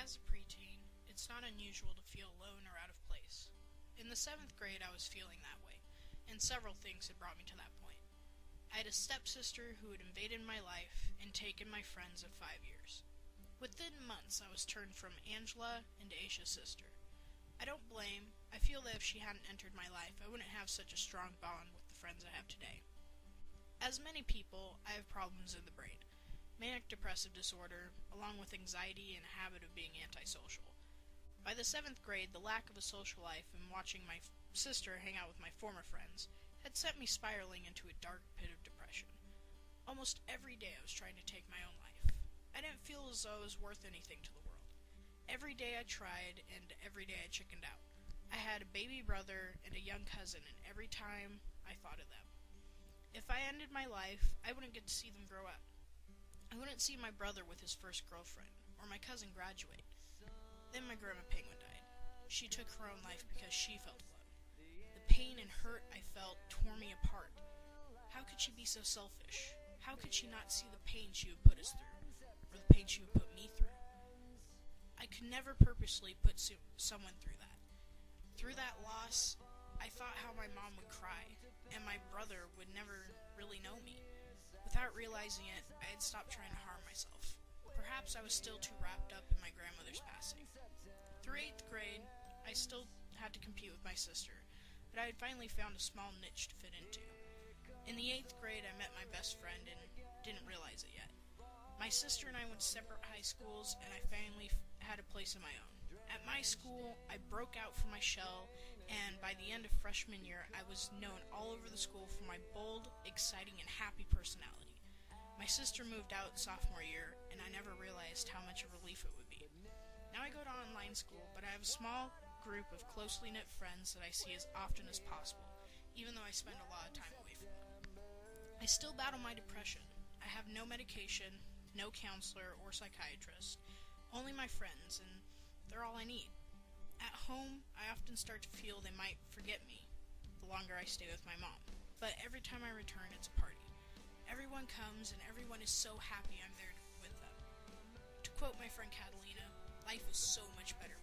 As a preteen, it's not unusual to feel alone or out of place. In the 7th grade, I was feeling that way, and several things had brought me to that point. I had a stepsister who had invaded my life and taken my friends of 5 years. Within months, I was turned from Angela into Aisha's sister. I don't blame. I feel that if she hadn't entered my life, I wouldn't have such a strong bond with the friends I have today. As many people, I have problems in the brain. Manic depressive disorder, along with anxiety and a habit of being antisocial. By the 7th grade, the lack of a social life and watching my sister hang out with my former friends had sent me spiraling into a dark pit of depression. Almost every day I was trying to take my own life. I didn't feel as though I was worth anything to the world. Every day I tried, and every day I chickened out. I had a baby brother and a young cousin, and every time I thought of them. If I ended my life, I wouldn't get to see them grow up. I wouldn't see my brother with his first girlfriend, or my cousin graduate. Then my grandma Penguin died. She took her own life because she felt alone. The pain and hurt I felt tore me apart. How could she be so selfish? How could she not see the pain she would put us through, or the pain she would put me through? I could never purposely put someone through that. Through that loss, I thought how my mom would cry, and my brother would never really know me. Without realizing it, I had stopped trying to harm myself. Perhaps I was still too wrapped up in my grandmother's passing. Through 8th grade, I still had to compete with my sister, but I had finally found a small niche to fit into. In the 8th grade, I met my best friend and didn't realize it yet. My sister and I went to separate high schools, and I finally had a place of my own. At my school, I broke out from my shell, and by the end of freshman year, I was known all over the school for my bold, exciting, and happy personality. My sister moved out sophomore year, and I never realized how much of a relief it would be. Now I go to online school, but I have a small group of closely knit friends that I see as often as possible, even though I spend a lot of time away from them. I still battle my depression. I have no medication, no counselor or psychiatrist, only my friends, and they're all I need. At home, I often start to feel they might forget me the longer I stay with my mom, but every time I return, it's a party. Everyone comes, and everyone is so happy I'm there with them. To quote my friend Catalina, life is so much better